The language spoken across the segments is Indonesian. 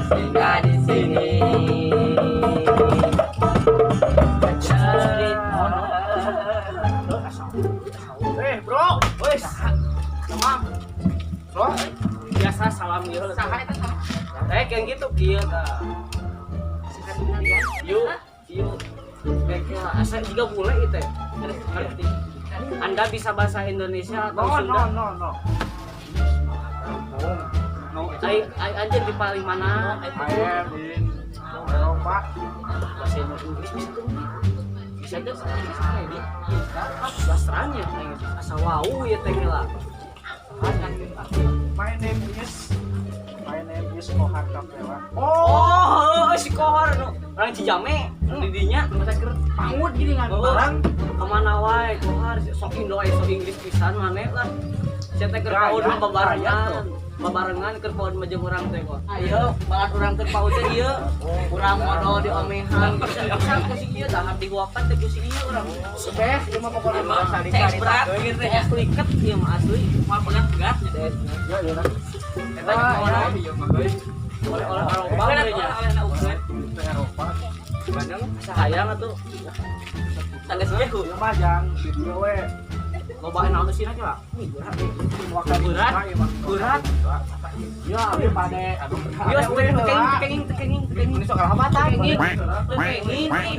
singgah di sini. Bro, wes. Sama. Bro, biasa salam ieu. Saha eta saha? Kayak gitu kieu tah. Yuk. Kayak asa juga bule itu. Ngerti. Anda bisa bahasa Indonesia atau Sunda? No. Ai anjir di paling mana? Saya di Eropa. Bahasa Inggris bisa tuh. Bisa aja bahasa Inggris kayak di bahasanya asa wau ya teh lah. My name is Kohar Kapela. Oh, si Kohar orang Cijame di dinya masa keur Pangut gini ngan barang kemana wae Kohar sok Indo sok Inggris pisan maneh lah. Saya teh keur paud babarengan keur paud mah jeung urang teh kok. Ayo, balat urang teh paud teh ieu. Urang modal di omehan bisa ku si ieu dahar diguakan teh ku si ieu urang. Sudah, ieu mah pokona mah Cek berat gitu ya liket ieu mah asli. Mal pegang pegas. Ya, ya. Eta orang oleh Eropa nya. Eropa. Banyak sayang atuh. Tangga sejehu. Ieu mah jang video we. Lobain auto sini aja, berat. Ya, abi pade. Yo, tekenging. Ini sok kalah mata. Tekenging.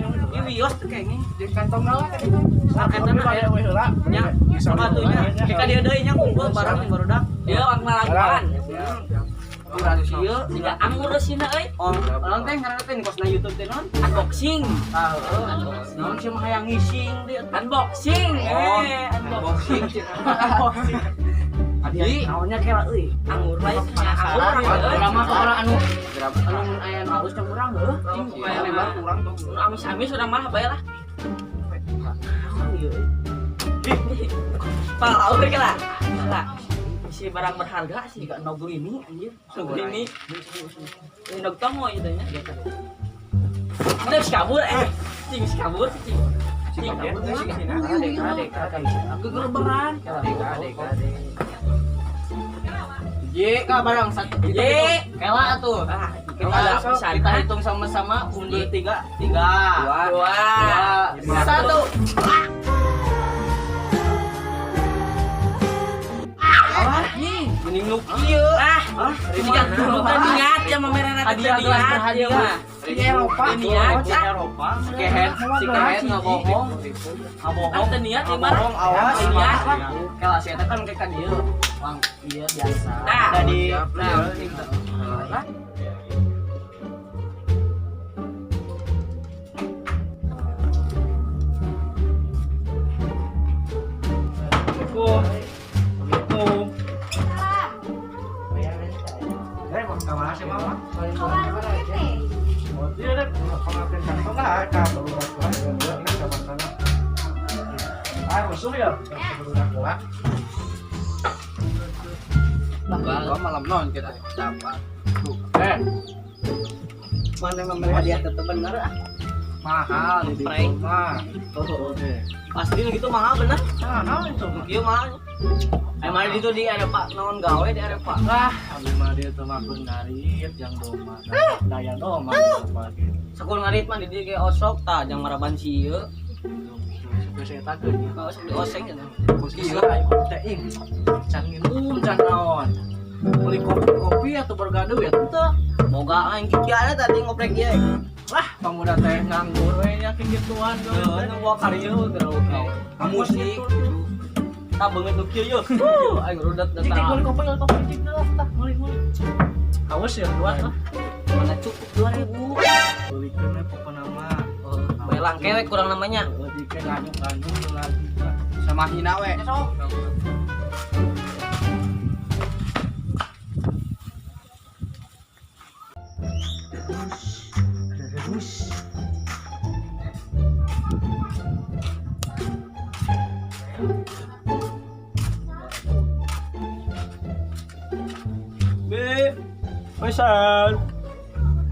Ini wios tekenging. Di kantong naon teh? Sarketana aya we heula. nya. Sepatunya. Jika dia deui nya kumpul barang yang barudak. Dia warna laguan. Urang ieu Tiga anggur sina euy. orang teh ngaranna teh kosna YouTube teh non. Unboxing. Naon sih mah hayang ngising dia. Unboxing. Unboxing. Adi naonnya kira euy. Anggur bae. Penasaran. Anggur Urang mah orang anu aya haus jeung urang heuh. Cing aya lebar urang tuh. Amis-amis udah malah bae lah. Parah udah kira. Lah. Si barang berharga sih Jika nogri ini anjir. Nogri ini. Ini nogtong mau itu nya. Udah kabur cing kabur cing. Cing kabur sih sini. Adek. Aku gerberan. Adek. Ye, ka barang satu. Ye, kela atuh. Kita hitung sama-sama undur 3. 2 1. Mending nu kieu. Tidak dulu kan niat ya memerana Hadiah gelas berhadiah. Di Eropa. Eropa. Sikehet ngabohong. Ada niat Ngabohong gimana? awas. Niat. Kela saya teh kan kayak ka dieu. Wang ieu biasa. Nah, Jadi Makasih mama. Dia deh pengantin kantong lah, kalau rusuh ya. Gua malam non kita dapat. Mana memberi hadiah tetep bener Mahal di mah. Pasti gitu mahal bener. Mahal itu. Kieu mahal. Emang itu di Eropa naon gawe di Eropa. Lah, abi mah dia teh mah ngarit yang doma. Daya doma gitu. Sakul ngarit mah di dieu ge osok tah jang maraban sieu. Saya takeun. Kalau sok dioseng cenah. Kieu ayo teh ing. Can minum can naon. Beli kopi atau bergaduh ya teu. Boga aing kikiana tadi ngoprek ieu. Wah, pemuda teh nganggur we nya kegituan Heeh, nang gua kareu terus kau. Musik. Tak banget nu kieu yeuh. Aing rudet Cik datang. kopi cik lah tah meuli. Haus ya dua lah. Mana cukup 2000. Belikeun we pokona mah. Belang kewek kurang namanya. Dikeun ganjung lagi. Sama hina we. Pesan.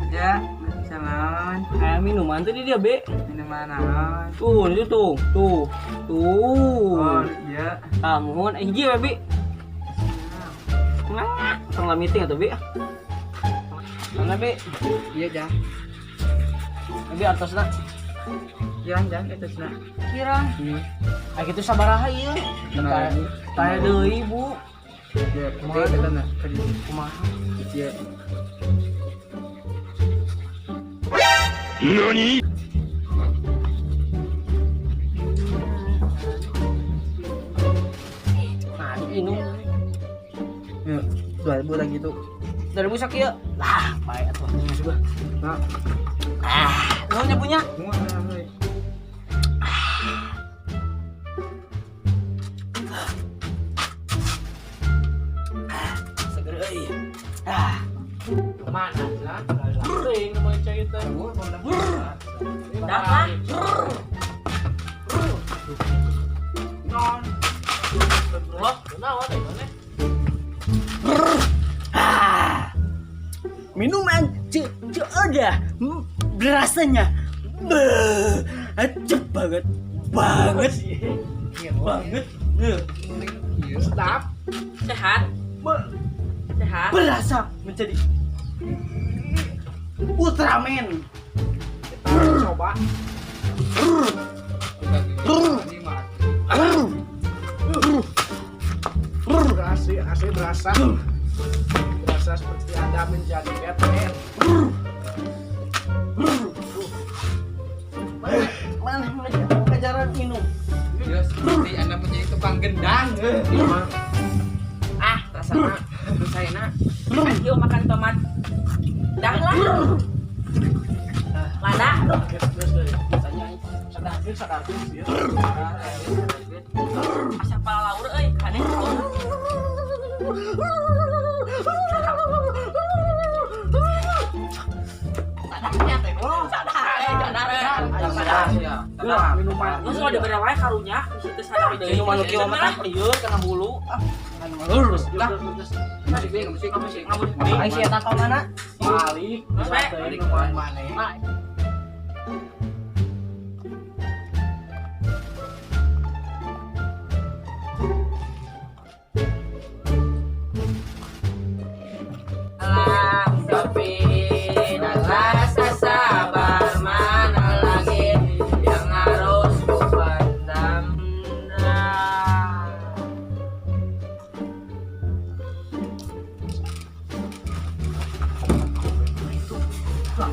Ya, salam. Kayak minuman tuh dia be. Minuman naon? Tuh, itu tuh. Oh, iya. Mohon hiji we be. Tengah meeting atau be? Mana be? Iya jang. Be artosna. Jang itu cenah. Kirang. Ah gitu sabaraha ieu. Benar. Taya deui Bu. Ya, kumaha eta na? Kumaha? Iya. Nah, diinum. Ya, 2000 lagi tuh. Dari busak ieu. Lah, bae atuh nya juga. Nah, Nuhun punya. kumaha euy? Seger euy. Ah, Mana lah? Sering mau cai teh. Dah lah. Non. Wah, Naon eta? minuman ada berasanya acep banget banget Sedap. Sehat. Sehat. berasa menjadi Ultraman. Kita coba. Asli berasa. Berasa seperti Anda menjadi Batman. Mana kejaran minum Ya seperti Anda menjadi tukang gendang. Ah, rasanya saya nak. Yuk makan tomat. Dah lah. Mana? Asa pala laur euy, aneh laur. Sadarnya teh. Sadar. minuman Geus lo dibere wae karunya, di situ sadar deui. minuman lu kieu mah lieur kana hulu Lurus. ai sia eta ka mana Balik. Balik. Minuman mana? Alam sepi dan rasa sabar mana lagi yang harus ku pendam.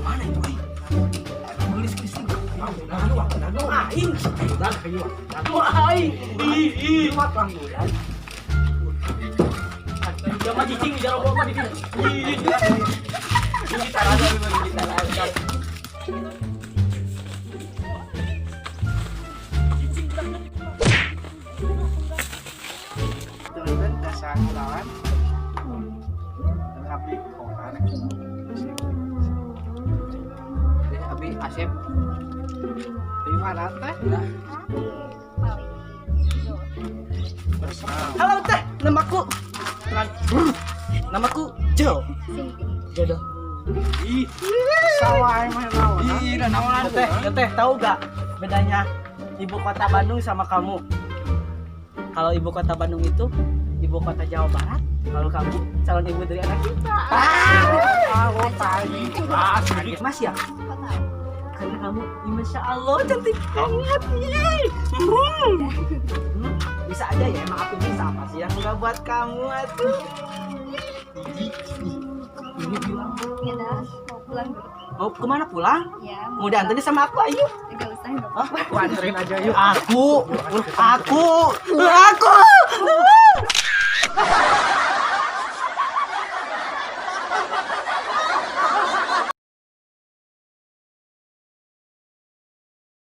mana itu tulis kristing aing Jangan cicing di jalan mah di sini. Ini kita ada memang kita ada. Teman dasar kulawan. Abdi koran. Abi Asep. Di mana teh? halo teh namaku Jo jodoh Sawah mah naon? Iya, naon teh tahu gak bedanya ibu kota Bandung sama kamu? Kalau ibu kota Bandung itu ibu kota Jawa Barat, kalau kamu calon ibu dari anak kita. Kaget Mas ya? Karena kamu, masya Allah cantik banget. Bisa aja ya, emang aku bisa apa sih yang nggak buat kamu atuh? Ini bilang Ya dah, mau pulang dulu. mau kemana pulang? Ya, Mau dianterin sama aku ayo. enggak usah, enggak Aku anterin aja yuk. Aku.